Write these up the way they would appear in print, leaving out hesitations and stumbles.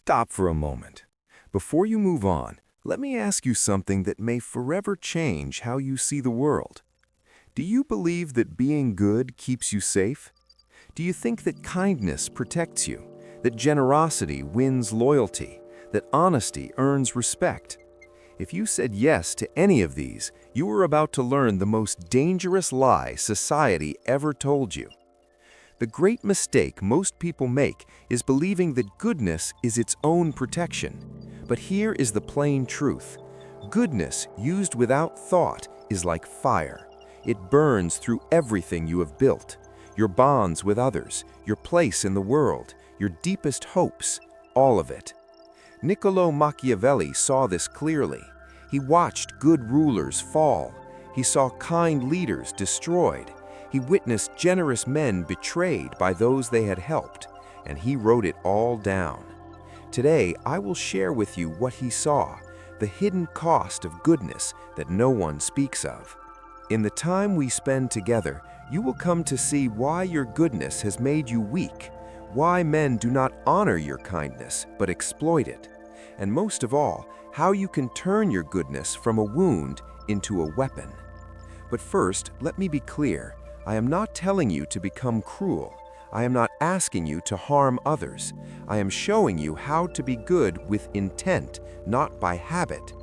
Stop for a moment. Before you move on, let me ask you something that may forever change how you see the world. Do you believe that being good keeps you safe? Do you think that kindness protects you, that generosity wins loyalty, that honesty earns respect? If you said yes to any of these, you are about to learn the most dangerous lie society ever told you. The great mistake most people make is believing that goodness is its own protection. But here is the plain truth. Goodness used without thought is like fire. It burns through everything you have built. Your bonds with others, your place in the world, your deepest hopes, all of it. Niccolo Machiavelli saw this clearly. He watched good rulers fall. He saw kind leaders destroyed. He witnessed generous men betrayed by those they had helped, and he wrote it all down. Today, I will share with you what he saw, the hidden cost of goodness that no one speaks of. In the time we spend together, you will come to see why your goodness has made you weak, why men do not honor your kindness but exploit it, and most of all, how you can turn your goodness from a wound into a weapon. But first, let me be clear. I am not telling you to become cruel. I am not asking you to harm others. I am showing you how to be good with intent, not by habit.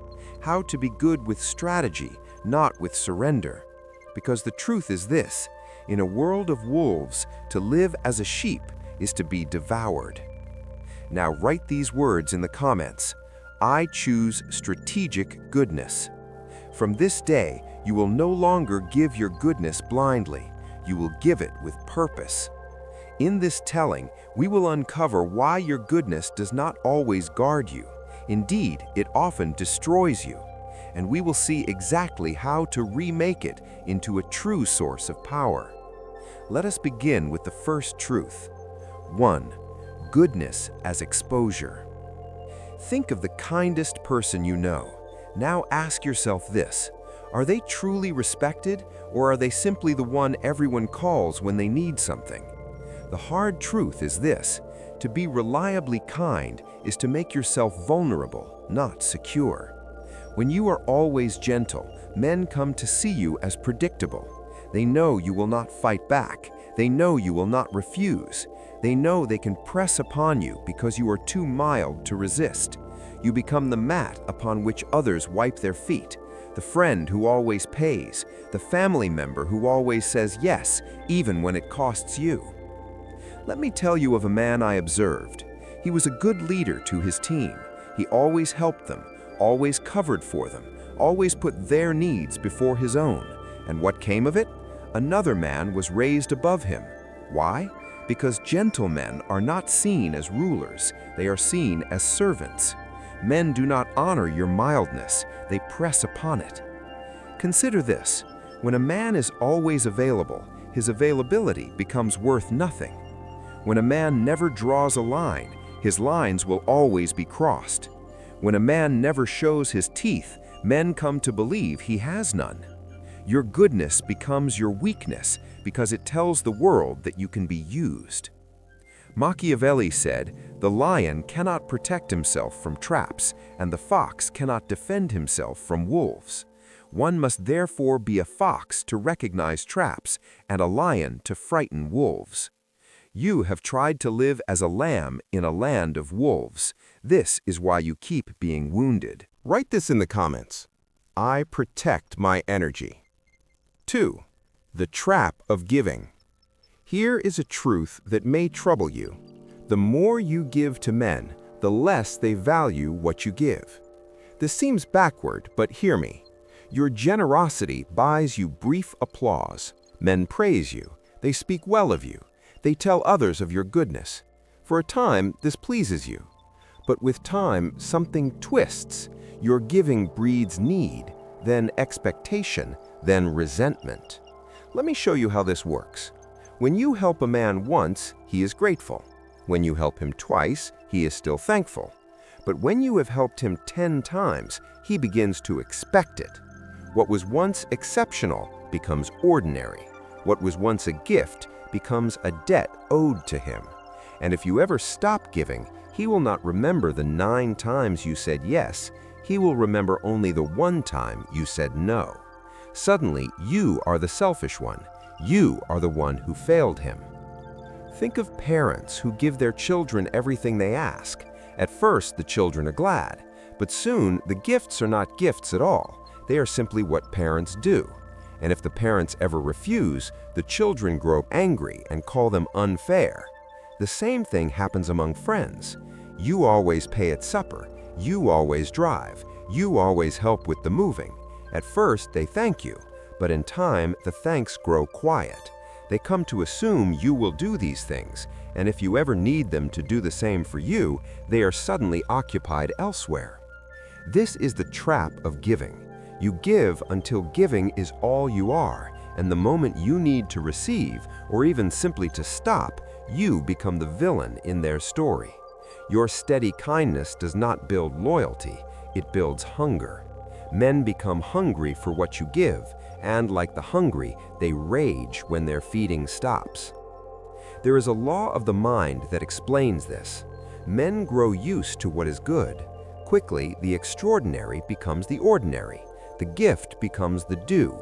How to be good with strategy, not with surrender. Because the truth is this: in a world of wolves, to live as a sheep is to be devoured. Now write these words in the comments. I choose strategic goodness. From this day, you will no longer give your goodness blindly. You will give it with purpose. In this telling, we will uncover why your goodness does not always guard you. Indeed, it often destroys you. And we will see exactly how to remake it into a true source of power. Let us begin with the first truth. 1. Goodness as exposure. Think of the kindest person you know. Now ask yourself this: are they truly respected, or are they simply the one everyone calls when they need something? The hard truth is this: to be reliably kind is to make yourself vulnerable, not secure. When you are always gentle, men come to see you as predictable. They know you will not fight back. They know you will not refuse. They know they can press upon you because you are too mild to resist. You become the mat upon which others wipe their feet, the friend who always pays, the family member who always says yes, even when it costs you. Let me tell you of a man I observed. He was a good leader to his team. He always helped them, always covered for them, always put their needs before his own. And what came of it? Another man was raised above him. Why? Because gentlemen are not seen as rulers, they are seen as servants. Men do not honor your mildness, they press upon it. Consider this: when a man is always available, his availability becomes worth nothing. When a man never draws a line, his lines will always be crossed. When a man never shows his teeth, men come to believe he has none. Your goodness becomes your weakness because it tells the world that you can be used. Machiavelli said, "The lion cannot protect himself from traps, and the fox cannot defend himself from wolves. One must therefore be a fox to recognize traps, and a lion to frighten wolves." You have tried to live as a lamb in a land of wolves. This is why you keep being wounded. Write this in the comments. I protect my energy. 2. The trap of giving. Here is a truth that may trouble you. The more you give to men, the less they value what you give. This seems backward, but hear me. Your generosity buys you brief applause. Men praise you. They speak well of you. They tell others of your goodness. For a time, this pleases you. But with time, something twists. Your giving breeds need, then expectation, then resentment. Let me show you how this works. When you help a man once, he is grateful. When you help him twice, he is still thankful. But when you have helped him 10 times, he begins to expect it. What was once exceptional becomes ordinary. What was once a gift becomes a debt owed to him. And if you ever stop giving, He will not remember the 9 times you said yes. He will remember only the 1 time you said no. Suddenly, you are the selfish one. You are the one who failed him. Think of parents who give their children everything they ask. At first, the children are glad, but soon the gifts are not gifts at all. They are simply what parents do. And if the parents ever refuse, the children grow angry and call them unfair. The same thing happens among friends. You always pay at supper. You always drive. You always help with the moving. At first, they thank you, but in time, the thanks grow quiet. They come to assume you will do these things, and if you ever need them to do the same for you, they are suddenly occupied elsewhere. This is the trap of giving. You give until giving is all you are, and the moment you need to receive, or even simply to stop, you become the villain in their story. Your steady kindness does not build loyalty, it builds hunger. Men become hungry for what you give, and like the hungry, they rage when their feeding stops. There is a law of the mind that explains this. Men grow used to what is good. Quickly, the extraordinary becomes the ordinary. The gift becomes the due.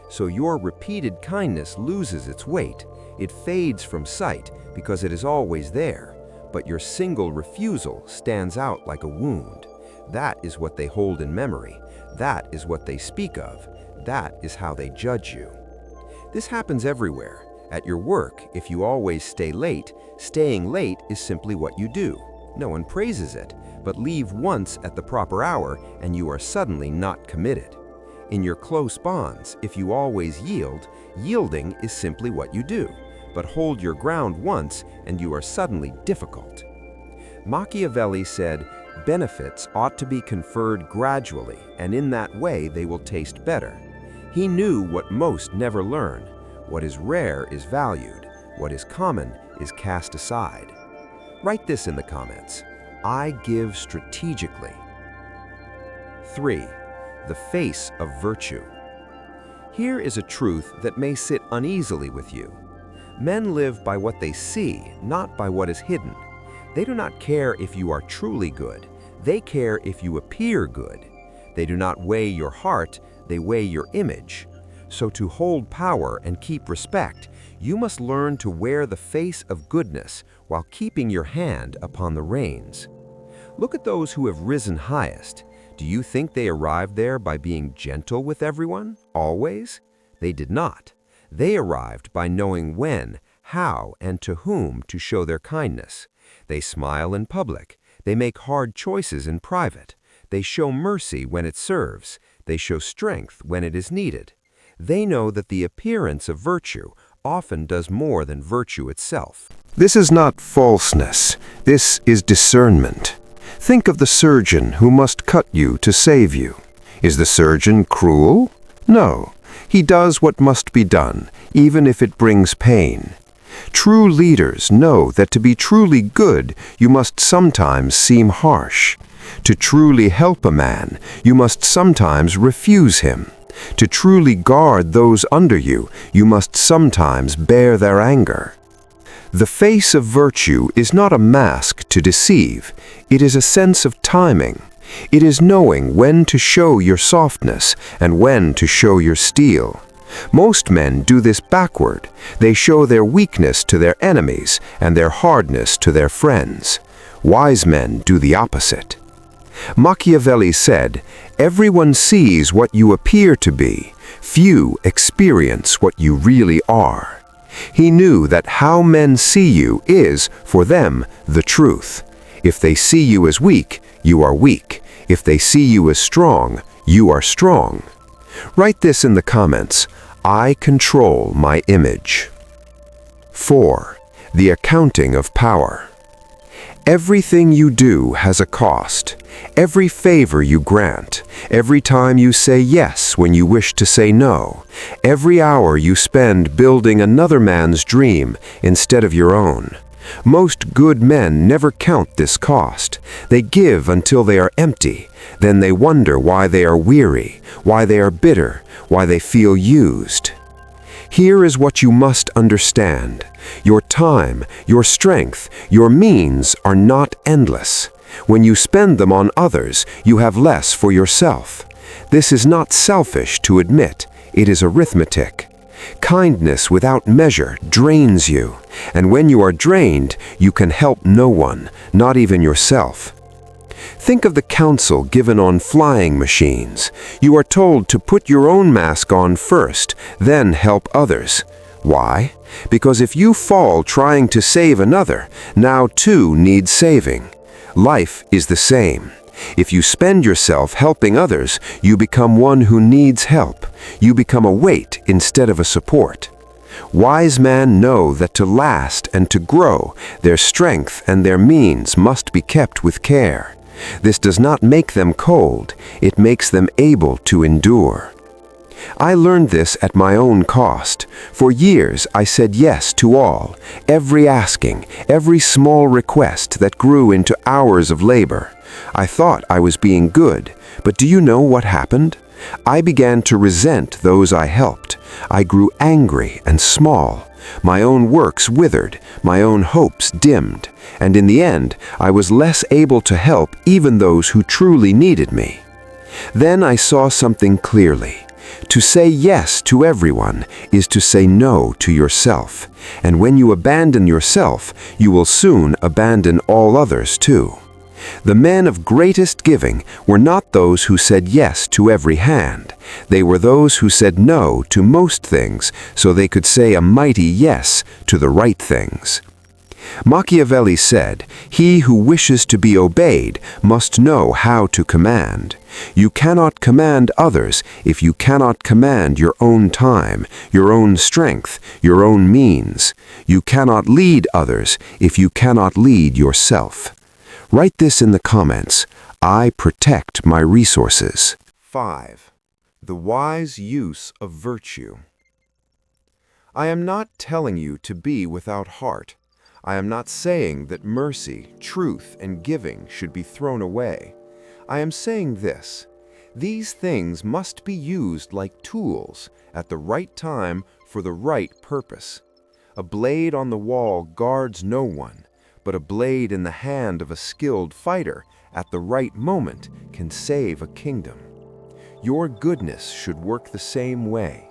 So your repeated kindness loses its weight. It fades from sight because it is always there. But your single refusal stands out like a wound. That is what they hold in memory. That is what they speak of. That is how they judge you. This happens everywhere. At your work, if you always stay late, staying late is simply what you do. No one praises it, but leave once at the proper hour and you are suddenly not committed. In your close bonds, if you always yield, yielding is simply what you do, but hold your ground once and you are suddenly difficult. Machiavelli said, benefits ought to be conferred gradually, and in that way they will taste better. He knew what most never learn. What is rare is valued. What is common is cast aside. Write this in the comments. I give strategically. 3. The face of virtue. Here is a truth that may sit uneasily with you. Men live by what they see, not by what is hidden. They do not care if you are truly good. They care if you appear good. They do not weigh your heart, they weigh your image. So to hold power and keep respect, you must learn to wear the face of goodness while keeping your hand upon the reins. Look at those who have risen highest. Do you think they arrived there by being gentle with everyone, always? They did not. They arrived by knowing when, how, and to whom to show their kindness. They smile in public. They make hard choices in private. They show mercy when it serves. They show strength when it is needed. They know that the appearance of virtue often does more than virtue itself. This is not falseness. This is discernment. Think of the surgeon who must cut you to save you. Is the surgeon cruel? No. He does what must be done, even if it brings pain. True leaders know that to be truly good, you must sometimes seem harsh. To truly help a man, you must sometimes refuse him. To truly guard those under you, you must sometimes bear their anger. The face of virtue is not a mask to deceive. It is a sense of timing. It is knowing when to show your softness and when to show your steel. Most men do this backward. They show their weakness to their enemies and their hardness to their friends. Wise men do the opposite. Machiavelli said, "Everyone sees what you appear to be. Few experience what you really are." He knew that how men see you is, for them, the truth. If they see you as weak, you are weak. If they see you as strong, you are strong. Write this in the comments. I control my image. 4. The accounting of power. Everything you do has a cost. Every favor you grant, every time you say yes when you wish to say no, every hour you spend building another man's dream instead of your own. Most good men never count this cost. They give until they are empty. Then they wonder why they are weary, why they are bitter, why they feel used. Here is what you must understand. Your time, your strength, your means are not endless. When you spend them on others, you have less for yourself. This is not selfish to admit, it is arithmetic. Kindness without measure drains you, and when you are drained, you can help no one, not even yourself. Think of the counsel given on flying machines. You are told to put your own mask on first, then help others. Why? Because if you fall trying to save another, now too need saving. Life is the same. If you spend yourself helping others, you become one who needs help. You become a weight instead of a support. Wise men know that to last and to grow, their strength and their means must be kept with care. This does not make them cold, it makes them able to endure. I learned this at my own cost. For years I said yes to all, every asking, every small request that grew into hours of labor. I thought I was being good, but do you know what happened? I began to resent those I helped. I grew angry and small. My own works withered, my own hopes dimmed, and in the end, I was less able to help even those who truly needed me. Then I saw something clearly. To say yes to everyone is to say no to yourself, and when you abandon yourself, you will soon abandon all others too. The men of greatest giving were not those who said yes to every hand. They were those who said no to most things so they could say a mighty yes to the right things. Machiavelli said, "He who wishes to be obeyed must know how to command." You cannot command others if you cannot command your own time, your own strength, your own means. You cannot lead others if you cannot lead yourself. Write this in the comments. I protect my resources. 5. The wise use of virtue. I am not telling you to be without heart. I am not saying that mercy, truth, and giving should be thrown away. I am saying this: these things must be used like tools at the right time for the right purpose. A blade on the wall guards no one, but a blade in the hand of a skilled fighter at the right moment can save a kingdom. Your goodness should work the same way.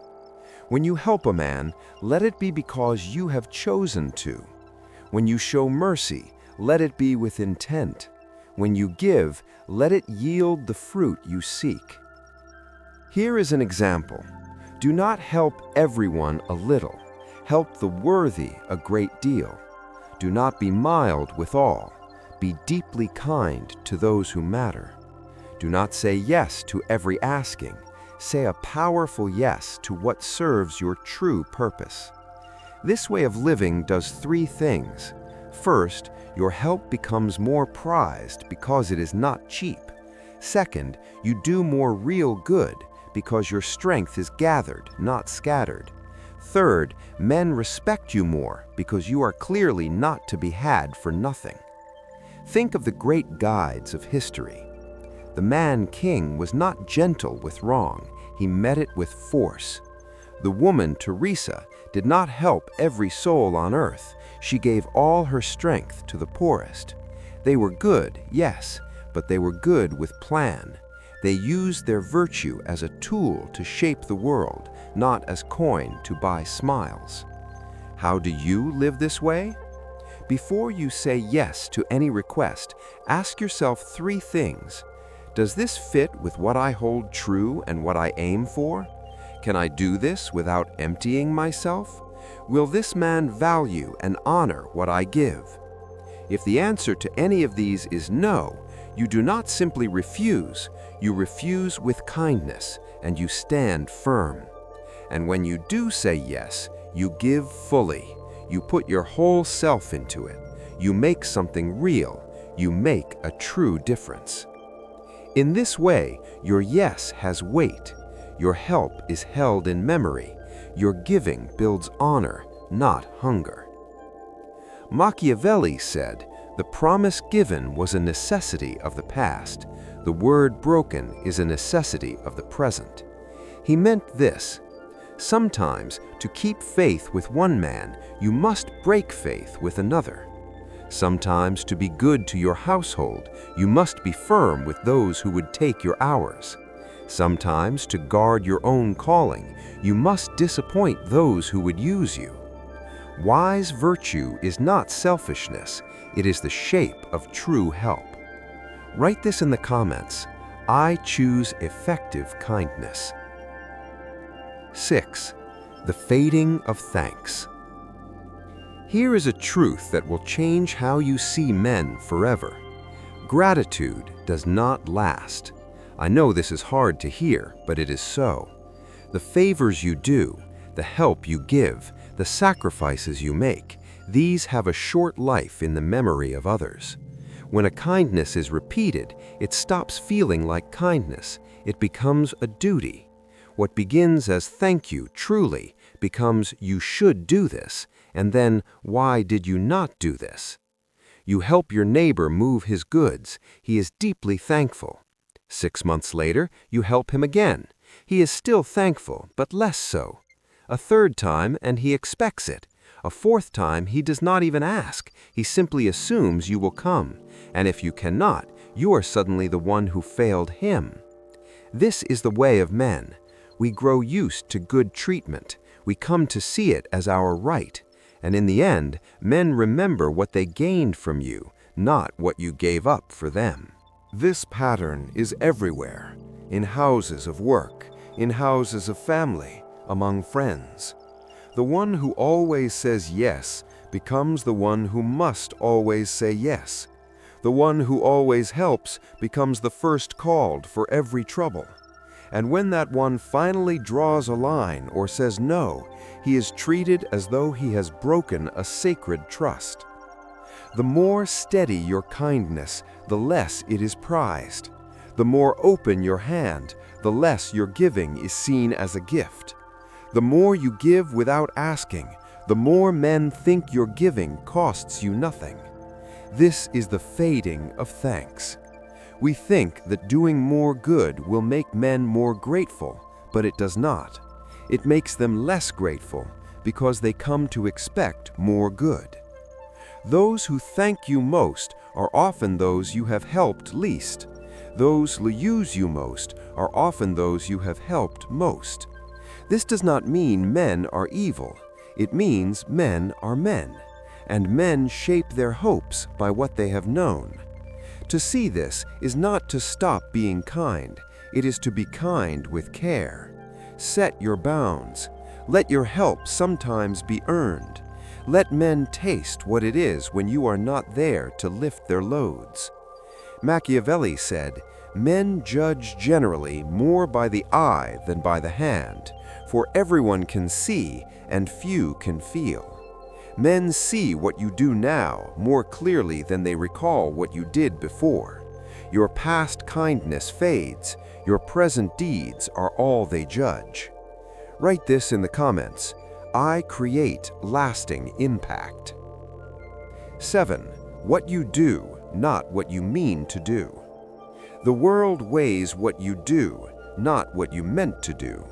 When you help a man, let it be because you have chosen to. When you show mercy, let it be with intent. When you give, let it yield the fruit you seek. Here is an example. Do not help everyone a little. Help the worthy a great deal. Do not be mild with all. Be deeply kind to those who matter. Do not say yes to every asking. Say a powerful yes to what serves your true purpose. This way of living does 3 things. First, your help becomes more prized because it is not cheap. Second, you do more real good because your strength is gathered, not scattered. Third, men respect you more because you are clearly not to be had for nothing. Think of the great guides of history. The man king was not gentle with wrong, he met it with force. The woman Teresa did not help every soul on earth, she gave all her strength to the poorest. They were good, yes, but they were good with plan. They used their virtue as a tool to shape the world, not as coin to buy smiles. How do you live this way? Before you say yes to any request, ask yourself 3 things. Does this fit with what I hold true and what I aim for? Can I do this without emptying myself? Will this man value and honor what I give? If the answer to any of these is no, you do not simply refuse, you refuse with kindness, and you stand firm. And when you do say yes, you give fully. You put your whole self into it. You make something real. You make a true difference. In this way, your yes has weight. Your help is held in memory. Your giving builds honor, not hunger. Machiavelli said, "The promise given was a necessity of the past. The word broken is a necessity of the present." He meant this: Sometimes, to keep faith with one man, you must break faith with another. Sometimes, to be good to your household, you must be firm with those who would take your hours. Sometimes, to guard your own calling, you must disappoint those who would use you. Wise virtue is not selfishness, it is the shape of true help. Write this in the comments. I choose effective kindness. 6. The fading of thanks. Here is a truth that will change how you see men forever. Gratitude does not last. I know this is hard to hear, but it is so. The favors you do, the help you give, the sacrifices you make, these have a short life in the memory of others. When a kindness is repeated, it stops feeling like kindness. It becomes a duty. What begins as thank you truly becomes you should do this, and then why did you not do this? You help your neighbor move his goods. He is deeply thankful. 6 months later, you help him again. He is still thankful, but less so. A third time, and he expects it. A fourth time, he does not even ask. He simply assumes you will come. And if you cannot, you are suddenly the one who failed him. This is the way of men. We grow used to good treatment. We come to see it as our right. And in the end, men remember what they gained from you, not what you gave up for them. This pattern is everywhere, in houses of work, in houses of family, among friends. The one who always says yes becomes the one who must always say yes. The one who always helps becomes the first called for every trouble. And when that one finally draws a line or says no, he is treated as though he has broken a sacred trust. The more steady your kindness, the less it is prized. The more open your hand, the less your giving is seen as a gift. The more you give without asking, the more men think your giving costs you nothing. This is the fading of thanks. We think that doing more good will make men more grateful, but it does not. It makes them less grateful because they come to expect more good. Those who thank you most are often those you have helped least. Those who use you most are often those you have helped most. This does not mean men are evil. It means men are men, and men shape their hopes by what they have known. To see this is not to stop being kind. It is to be kind with care. Set your bounds. Let your help sometimes be earned. Let men taste what it is when you are not there to lift their loads. Machiavelli said, "Men judge generally more by the eye than by the hand, for everyone can see and few can feel." Men see what you do now more clearly than they recall what you did before. Your past kindness fades. Your present deeds are all they judge. Write this in the comments. I create lasting impact. 7. What you do, not what you mean to do. The world weighs what you do, not what you meant to do.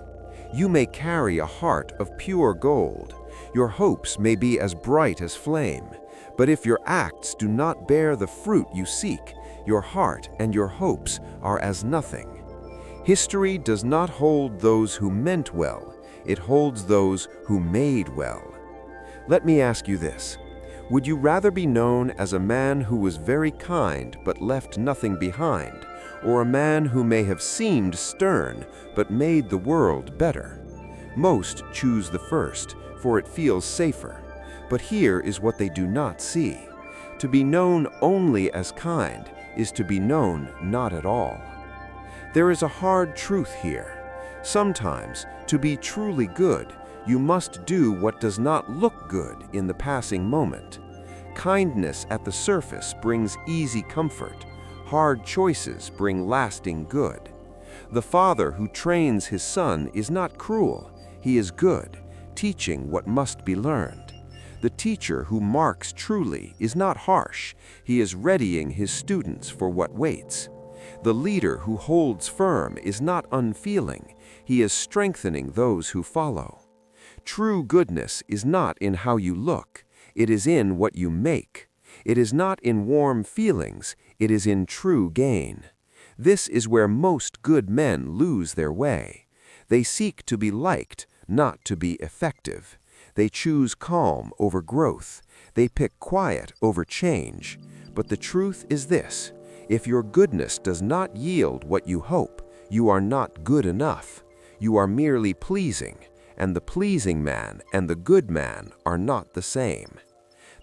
You may carry a heart of pure gold. Your hopes may be as bright as flame, but if your acts do not bear the fruit you seek, your heart and your hopes are as nothing. History does not hold those who meant well, it holds those who made well. Let me ask you this. Would you rather be known as a man who was very kind but left nothing behind, or a man who may have seemed stern but made the world better? Most choose the first, for it feels safer. But here is what they do not see. To be known only as kind is to be known not at all. There is a hard truth here. Sometimes, to be truly good, you must do what does not look good in the passing moment. Kindness at the surface brings easy comfort. Hard choices bring lasting good. The father who trains his son is not cruel. He is good, teaching what must be learned. The teacher who marks truly is not harsh. He is readying his students for what waits. The leader who holds firm is not unfeeling. He is strengthening those who follow. True goodness is not in how you look, it is in what you make. It is not in warm feelings, it is in true gain. This is where most good men lose their way. They seek to be liked, not to be effective. They choose calm over growth. They pick quiet over change. But the truth is this: if your goodness does not yield what you hope, you are not good enough. You are merely pleasing, and the pleasing man and the good man are not the same.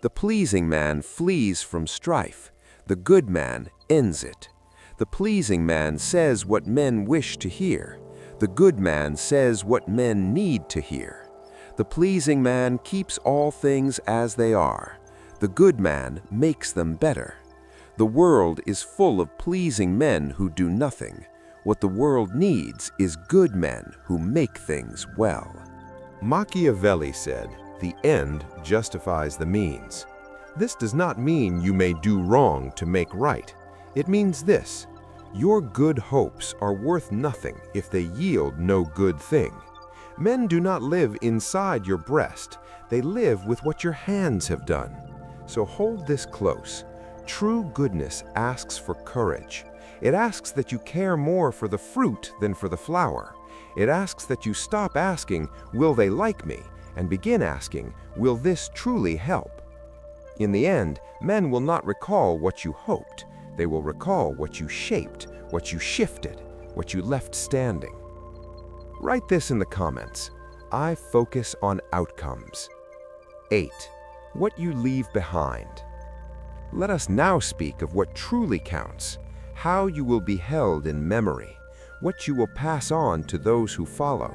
The pleasing man flees from strife. The good man ends it. The pleasing man says what men wish to hear. The good man says what men need to hear. The pleasing man keeps all things as they are. The good man makes them better. The world is full of pleasing men who do nothing. What the world needs is good men who make things well. Machiavelli said, "The end justifies the means." This does not mean you may do wrong to make right. It means this: your good hopes are worth nothing if they yield no good thing. Men do not live inside your breast. They live with what your hands have done. So hold this close. True goodness asks for courage. It asks that you care more for the fruit than for the flower. It asks that you stop asking, "Will they like me?" and begin asking, "Will this truly help?" In the end, men will not recall what you hoped. They will recall what you shaped, what you shifted, what you left standing. Write this in the comments: I focus on outcomes. 8. What you leave behind. Let us now speak of what truly counts, how you will be held in memory, what you will pass on to those who follow.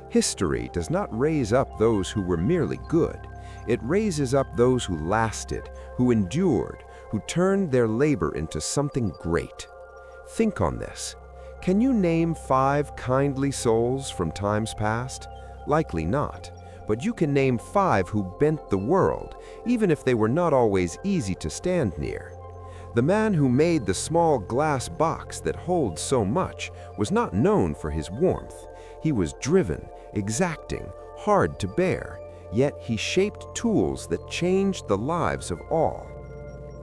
History does not raise up those who were merely good. It raises up those who lasted, who endured, who turned their labor into something great. Think on this. Can you name 5 kindly souls from times past? Likely not. But you can name 5 who bent the world, even if they were not always easy to stand near. The man who made the small glass box that holds so much was not known for his warmth. He was driven, exacting, hard to bear, yet he shaped tools that changed the lives of all.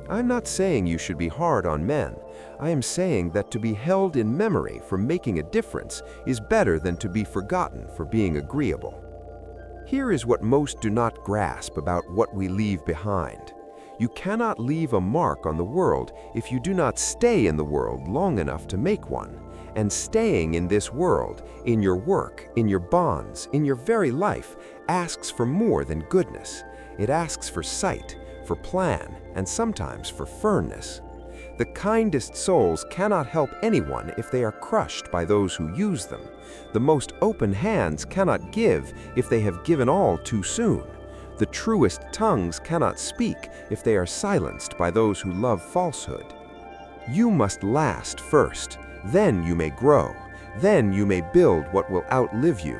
I'm not saying you should be hard on men. I am saying that to be held in memory for making a difference is better than to be forgotten for being agreeable. Here is what most do not grasp about what we leave behind. You cannot leave a mark on the world if you do not stay in the world long enough to make one. And staying in this world, in your work, in your bonds, in your very life, asks for more than goodness. It asks for sight, for plan, and sometimes for firmness. The kindest souls cannot help anyone if they are crushed by those who use them. The most open hands cannot give if they have given all too soon. The truest tongues cannot speak if they are silenced by those who love falsehood. You must last first, then you may grow, then you may build what will outlive you.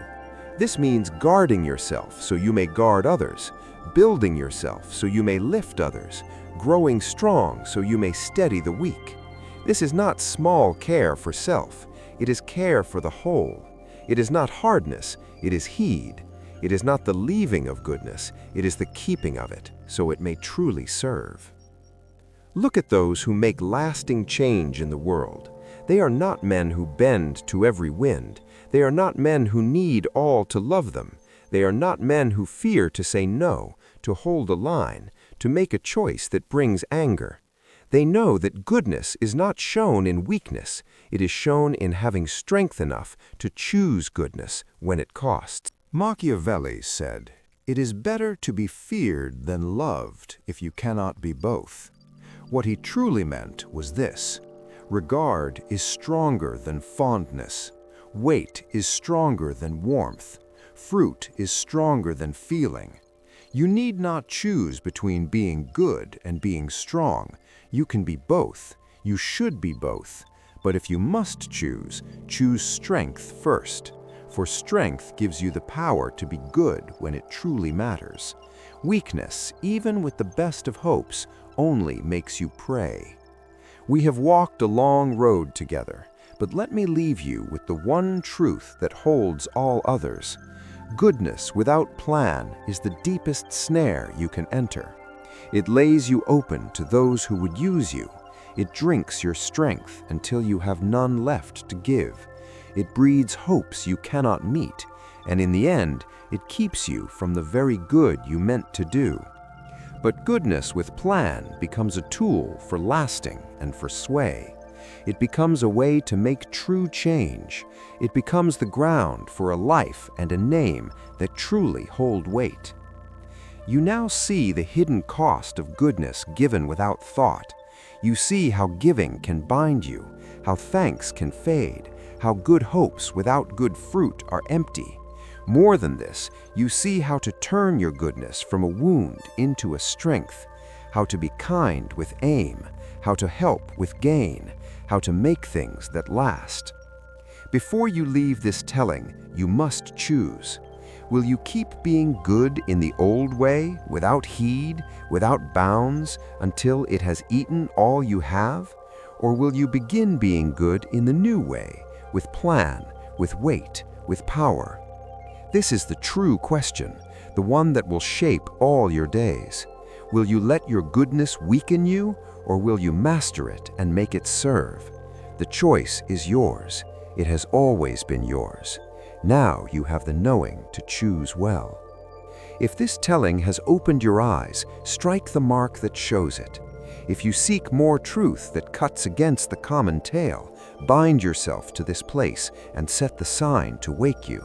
This means guarding yourself so you may guard others, building yourself so you may lift others, growing strong so you may steady the weak. This is not small care for self, it is care for the whole. It is not hardness, it is heed. It is not the leaving of goodness, it is the keeping of it, so it may truly serve. Look at those who make lasting change in the world. They are not men who bend to every wind. They are not men who need all to love them. They are not men who fear to say no, to hold a line, to make a choice that brings anger. They know that goodness is not shown in weakness. It is shown in having strength enough to choose goodness when it costs. Machiavelli said, "It is better to be feared than loved if you cannot be both." What he truly meant was this: regard is stronger than fondness. Weight is stronger than warmth. Fruit is stronger than feeling. You need not choose between being good and being strong. You can be both. You should be both. But if you must choose, choose strength first. For strength gives you the power to be good when it truly matters. Weakness, even with the best of hopes, only makes you pray. We have walked a long road together, But let me leave you with the one truth that holds all others. Goodness without plan is the deepest snare you can enter. It lays you open to those who would use you. It drinks your strength until you have none left to give. It breeds hopes you cannot meet, and in the end, it keeps you from the very good you meant to do. But goodness with plan becomes a tool for lasting and for sway. It becomes a way to make true change. It becomes the ground for a life and a name that truly hold weight. You now see the hidden cost of goodness given without thought. You see how giving can bind you, how thanks can fade, how good hopes without good fruit are empty. More than this, you see how to turn your goodness from a wound into a strength, how to be kind with aim, how to help with gain, how to make things that last. Before you leave this telling, you must choose. Will you keep being good in the old way, without heed, without bounds, until it has eaten all you have? Or will you begin being good in the new way, with plan, with weight, with power? This is the true question, the one that will shape all your days. Will you let your goodness weaken you, or will you master it and make it serve? The choice is yours. It has always been yours. Now you have the knowing to choose well. If this telling has opened your eyes, strike the mark that shows it. If you seek more truth that cuts against the common tale, bind yourself to this place and set the sign to wake you.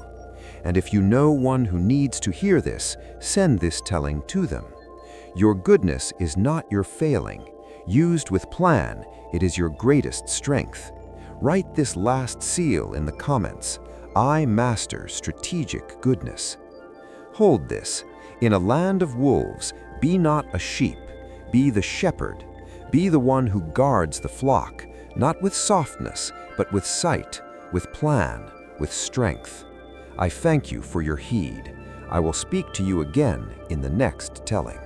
And if you know one who needs to hear this, send this telling to them. Your goodness is not your failing. Used with plan, it is your greatest strength. Write this last seal in the comments. I master strategic goodness. Hold this. In a land of wolves, be not a sheep. Be the shepherd. Be the one who guards the flock, not with softness, but with sight, with plan, with strength. I thank you for your heed. I will speak to you again in the next telling.